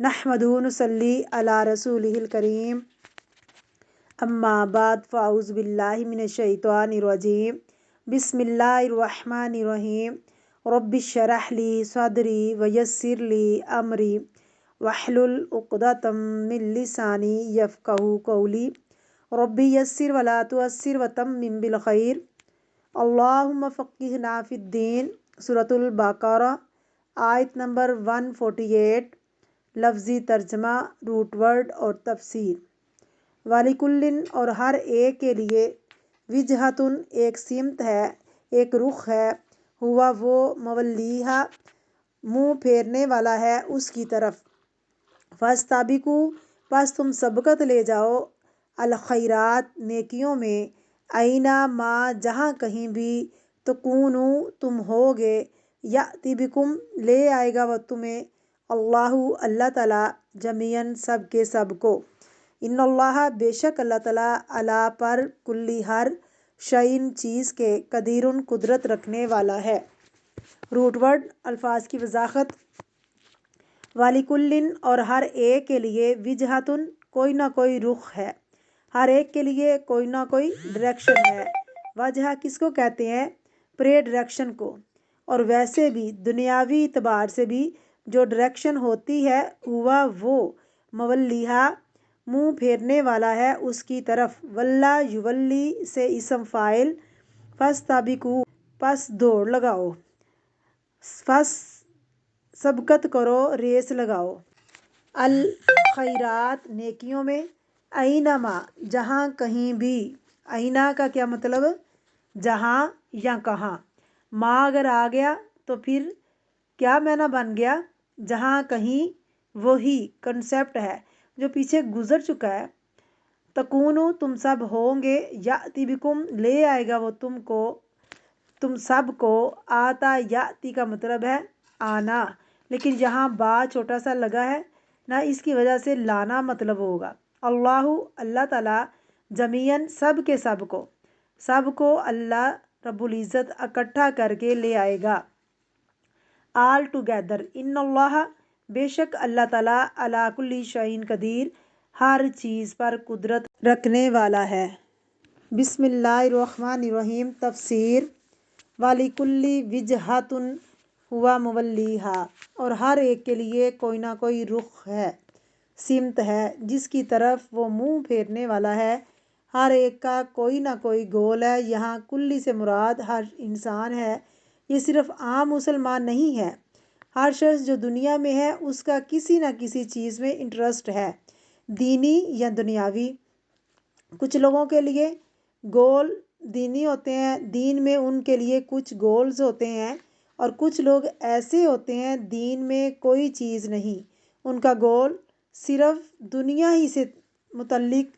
नहमदुहु नुसल्ली अला रसूलिहिल करीम अम्मा बाद फ़ाउज़ु बिल्लाहि मिनश शैतानिर रजीम बिस्मिल्लाहिर रहमानिर रहीम रब्बिश्शरह ली सदरी वयस्सिर ली अमरी वहलुल उक़दतम मिन लिसानी यफ़क़हू क़ौली रब्बी यस्सिर वला तुअस्सिर वतम्मिम बिल खैर अल्लाहुम्मा फ़क़्क़िहना फ़िद्दीन। सूरतुल बक़रा आयत नंबर 148। लफ्ज़ी तर्जमा, रूट वर्ड और तफसीर। वालिकुल्लिन और हर एक के लिए, विजहतुन एक सिमत है, एक रुख है, हुआ वो मवल्लीहा मुँह फेरने वाला है उसकी तरफ। फस्ताबिकू बस तुम सबकत ले जाओ, अल खैरात नेकियों में, आइना माँ जहाँ कहीं भी, तकूनू तुम होगे, याति बिकुम ले आएगा वह तुम्हें, अल्लाहु अल्लाह ताला, जमीयन सब के सब को। इन्नल्लाह बेशक अल्लाह ताला, अला पर कुल्ली हर शैइन चीज़ के, कदीरुन कुदरत रखने वाला है। रूट वर्ड अल्फाज की वजाहत। वालिकुल्लिन और हर एक के लिए, विजहतुन कोई ना कोई रुख है, हर एक के लिए कोई ना कोई डायरेक्शन है। वजह किसको कहते हैं? प्रे डायरेक्शन को। और वैसे भी दुनियावी इतबार से भी जो डायरेक्शन होती है, हुआ वो मवल्लीहा मुँह फेरने वाला है उसकी तरफ। वल्ला युवल्ली से इसम फ़ाइल। फस्ताबिकू पस दौड़ लगाओ, फस सबकत करो, रेस लगाओ, अल खैरात नेकियों में, ऐनमा जहाँ कहीं भी। ऐना का क्या मतलब? जहाँ या कहाँ। माँ अगर आ गया तो फिर क्या माना बन गया? जहाँ कहीं। वही कंसेप्ट है जो पीछे गुजर चुका है। तकूनु तुम सब होंगे, याति बिकुम ले आएगा वो तुमको, तुम सब को। आता याति का मतलब है आना, लेकिन यहाँ बा छोटा सा लगा है ना, इसकी वजह से लाना मतलब होगा। अल्लाहु अल्लाह ताला, जमीयन सब के सब को, सब को अल्लाह रब्बुल इज़्ज़त इकट्ठा करके ले आएगा। आल टुगेदर। इन्नल्लाह बेशक अल्लाह ताला, अला कुल्ली शैइन कदीर हर चीज़ पर कुदरत रखने वाला है। बिस्मिल्लाहिर्रहमानिर्रहीम। तफसीर। वालिकुल्ली विजहतुन हुआ मुवल्लीहा और हर एक के लिए कोई ना कोई रुख है, सिमत है, जिसकी तरफ वो मुँह फेरने वाला है। हर एक का कोई ना कोई गोल है। यहाँ कुल्ली से मुराद हर इंसान है। ये सिर्फ आम मुसलमान नहीं है, हर शख्स जो दुनिया में है उसका किसी न किसी चीज़ में इंटरेस्ट है, दीनी या दुनियावी। कुछ लोगों के लिए गोल दीनी होते हैं, दीन में उनके लिए कुछ गोल्स होते हैं, और कुछ लोग ऐसे होते हैं दीन में कोई चीज़ नहीं, उनका गोल सिर्फ दुनिया ही से मुतल्लिक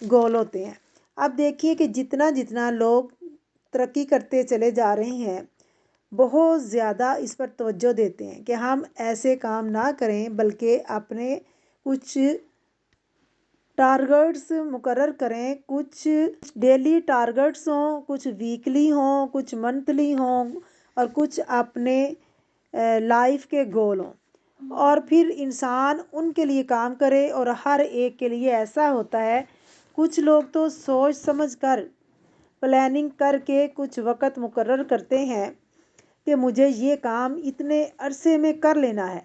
गोल होते हैं। अब देखिए कि जितना जितना लोग तरक्की करते चले जा रहे हैं, बहुत ज़्यादा इस पर तवज्जो देते हैं कि हम ऐसे काम ना करें, बल्कि अपने कुछ टारगेट्स मुकर्रर करें। कुछ डेली टारगेट्स हों, कुछ वीकली हों, कुछ मंथली हों, और कुछ अपने लाइफ के गोल हों, और फिर इंसान उनके लिए काम करे। और हर एक के लिए ऐसा होता है, कुछ लोग तो सोच समझ कर प्लानिंग करके कुछ वक़्त मुकर्रर करते हैं कि मुझे ये काम इतने अरसे में कर लेना है।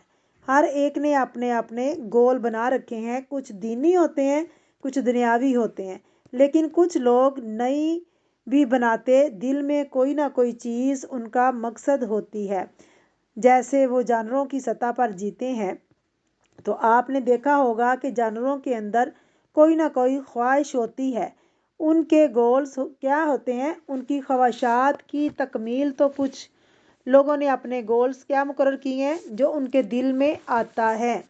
हर एक ने अपने अपने गोल बना रखे हैं, कुछ दीनी होते हैं, कुछ दुनियावी होते हैं। लेकिन कुछ लोग नई भी बनाते, दिल में कोई ना कोई चीज़ उनका मकसद होती है। जैसे वो जानवरों की सतह पर जीते हैं, तो आपने देखा होगा कि जानवरों के अंदर कोई ना कोई ख्वाहिश होती है। उनके गोल्स क्या होते हैं? उनकी ख्वाहिशात की तकमील। तो कुछ लोगों ने अपने गोल्स क्या मुकर्रर किए हैं? जो उनके दिल में आता है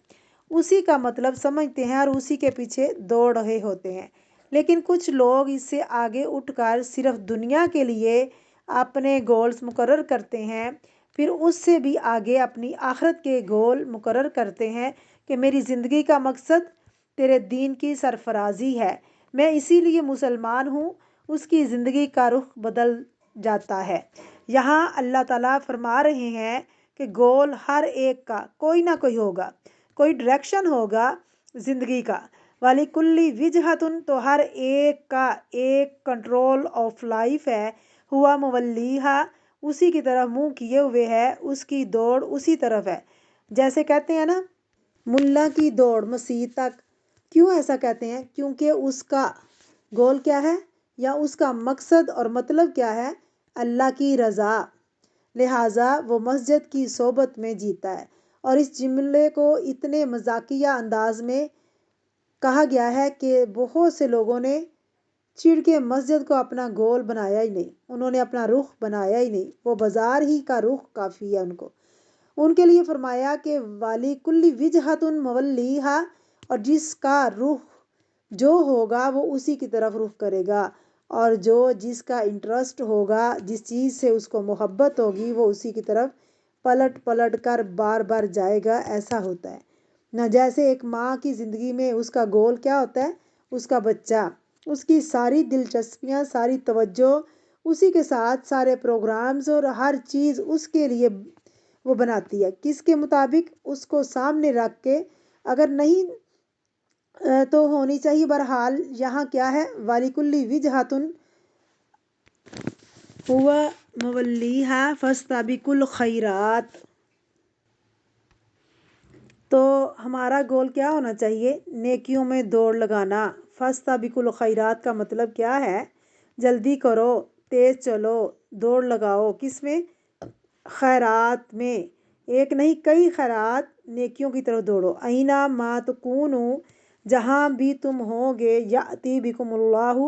उसी का मतलब समझते हैं और उसी के पीछे दौड़ रहे होते हैं। लेकिन कुछ लोग इससे आगे उठकर सिर्फ दुनिया के लिए अपने गोल्स मुकर्रर करते हैं, फिर उससे भी आगे अपनी आखिरत के गोल मुकर्रर करते हैं कि मेरी ज़िंदगी का मकसद तेरे दीन की सरफराजी है, मैं इसीलिए मुसलमान हूँ। उसकी ज़िंदगी का रुख बदल जाता है। यहाँ अल्लाह ताला फरमा रहे हैं कि गोल हर एक का कोई ना कोई होगा। کوئی ڈائریکشن ہوگا زندگی کا۔ والی کلی وجہتن، تو ہر ایک کا ایک کنٹرول آف لائف ہے، ہوا مولیہا، اسی کی طرف منہ کیے ہوئے ہے، اس کی دوڑ اسی طرف ہے۔ جیسے کہتے ہیں نا ملا کی دوڑ مسیح تک، کیوں ایسا کہتے ہیں؟ کیونکہ اس کا گول کیا ہے یا اس کا مقصد اور مطلب کیا ہے؟ اللہ کی رضا، لہٰذا وہ مسجد کی صحبت میں جیتا ہے۔ اور اس جملے کو اتنے مزاحیہ انداز میں کہا گیا ہے کہ بہت سے لوگوں نے چڑ کے مسجد کو اپنا گول بنایا ہی نہیں، انہوں نے اپنا رخ بنایا ہی نہیں، وہ بازار ہی کا رخ کافی ہے ان کو۔ ان کے لیے فرمایا کہ والی کلی وجہتن مولیہا، اور جس کا رخ جو ہوگا وہ اسی کی طرف رخ کرے گا، اور جس کا انٹرسٹ ہوگا، جس چیز سے اس کو محبت ہوگی، وہ اسی کی طرف پلٹ پلٹ کر بار بار جائے گا۔ ایسا ہوتا ہے نہ، جیسے ایک ماں کی زندگی میں اس کا گول کیا ہوتا ہے؟ اس کا بچہ، اس کی ساری دلچسپیاں، ساری توجہ اسی کے ساتھ، سارے پروگرامز اور ہر چیز اس کے لیے وہ بناتی ہے، کس کے مطابق؟ اس کو سامنے رکھ کے۔ اگر نہیں تو ہونی چاہیے۔ بہرحال یہاں کیا ہے؟ والی کلی وجہتن ہوا مولیہا فاستبقوا الخیرات، تو ہمارا گول کیا ہونا چاہیے؟ نیکیوں میں دوڑ لگانا۔ فاستبقوا الخیرات کا مطلب کیا ہے؟ جلدی کرو، تیز چلو، دوڑ لگاؤ، کس میں؟ خیرات میں، ایک نہیں کئی خیرات، نیکیوں کی طرف دوڑو۔ اینا ما تکونوا، جہاں بھی تم ہوگے، یاتی بکم اللہ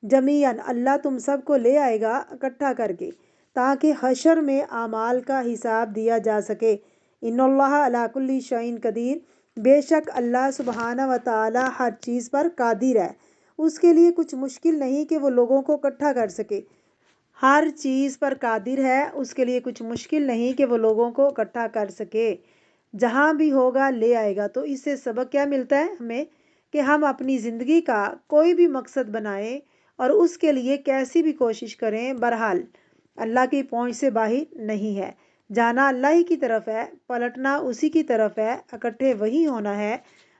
جمیعاً، اللہ تم سب کو لے آئے گا اکٹھا کر کے، تاکہ حشر میں اعمال کا حساب دیا جا سکے۔ ان اللہ علی کل شیء قدیر، بے شک اللہ سبحانہ و تعالی ہر چیز پر قادر ہے، اس کے لیے کچھ مشکل نہیں کہ وہ لوگوں کو اکٹھا کر سکے۔ ہر چیز پر قادر ہے، اس کے لیے کچھ مشکل نہیں کہ وہ لوگوں کو اکٹھا کر سکے۔ جہاں بھی ہوگا لے آئے گا۔ تو اس سے سبق کیا ملتا ہے ہمیں؟ کہ ہم اپنی زندگی کا کوئی بھی مقصد بنائیں اور اس کے لیے کیسی بھی کوشش کریں، بہرحال اللہ کی پہنچ سے باہر نہیں ہے۔ جانا اللہ ہی کی طرف ہے، پلٹنا اسی کی طرف ہے، اکٹھے وہی ہونا ہے،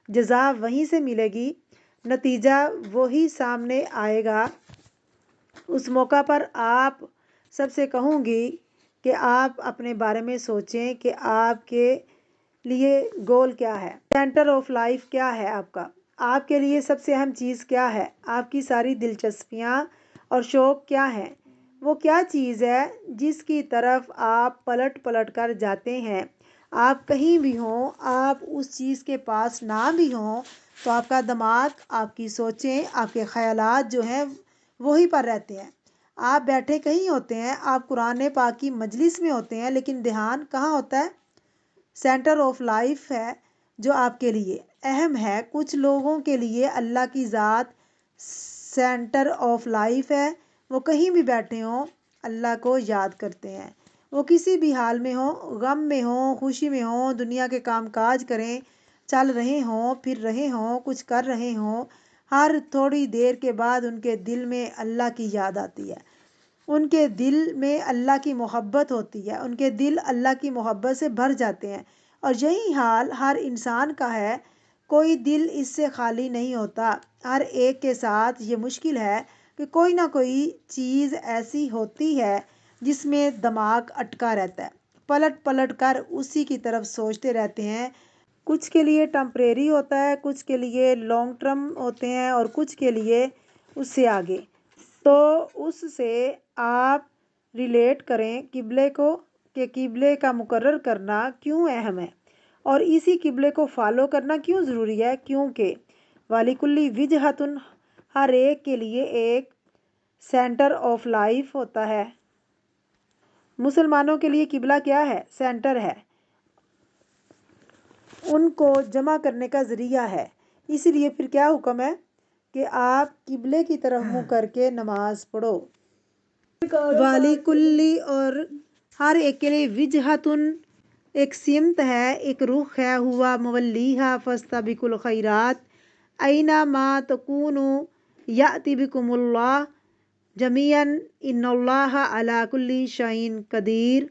جزا وہیں سے ملے گی، نتیجہ وہی سامنے آئے گا۔ اس موقع پر آپ سب سے کہوں گی کہ آپ اپنے بارے میں سوچیں کہ آپ کے لیے گول کیا ہے، سینٹر آف لائف کیا ہے آپ کے لیے سب سے اہم چیز کیا ہے، آپ کی ساری دلچسپیاں اور شوق کیا ہیں، وہ کیا چیز ہے جس کی طرف آپ پلٹ پلٹ کر جاتے ہیں۔ آپ کہیں بھی ہوں، آپ اس چیز کے پاس نہ بھی ہوں، تو آپ کا دماغ، آپ کی سوچیں، آپ کے خیالات جو ہیں وہی پر رہتے ہیں۔ آپ بیٹھے کہیں ہوتے ہیں، آپ قرآن پاک کی مجلس میں ہوتے ہیں، لیکن دھیان کہاں ہوتا ہے؟ سینٹر آف لائف ہے جو آپ کے لیے اہم ہے۔ کچھ لوگوں کے لیے اللہ کی ذات سینٹر آف لائف ہے، وہ کہیں بھی بیٹھے ہوں اللہ کو یاد کرتے ہیں، وہ کسی بھی حال میں ہوں، غم میں ہوں، خوشی میں ہوں، دنیا کے کام کاج کریں، چل رہے ہوں، پھر رہے ہوں، کچھ کر رہے ہوں، ہر تھوڑی دیر کے بعد ان کے دل میں اللہ کی یاد آتی ہے، ان کے دل میں اللہ کی محبت ہوتی ہے، ان کے دل اللہ کی محبت سے بھر جاتے ہیں۔ اور یہی حال ہر انسان کا ہے، کوئی دل اس سے خالی نہیں ہوتا۔ ہر ایک کے ساتھ یہ مشکل ہے کہ کوئی نہ کوئی چیز ایسی ہوتی ہے جس میں دماغ اٹکا رہتا ہے، پلٹ پلٹ کر اسی کی طرف سوچتے رہتے ہیں۔ کچھ کے لیے ٹمپریری ہوتا ہے، کچھ کے لیے لانگ ٹرم ہوتے ہیں، اور کچھ کے لیے اس سے آگے۔ تو اس سے آپ ریلیٹ کریں قبلے کو، کہ قبلے کا مقرر کرنا کیوں اہم ہے، اور اسی قبلے کو فالو کرنا کیوں ضروری ہے؟ کیونکہ وَلِكُلِّ وِجْهَةٌ، ہر ایک کے لیے ایک سینٹر آف لائف ہوتا ہے۔ مسلمانوں کے لیے قبلہ کیا ہے؟ سینٹر ہے، ان کو جمع کرنے کا ذریعہ ہے۔ اسی لیے پھر کیا حکم ہے کہ آپ قبلے کی طرف منہ کر کے نماز پڑھو۔ والی کلی، اور ہر ایک کے لیے وجہتن، ایک سمت ہے، ایک رخ ہے، ہوا مولیہا فاستبقوا الخیرات، اینا ما تکونوا یأتی بکم اللہ جمیعاً ان اللہ علی کل شیء قدیر۔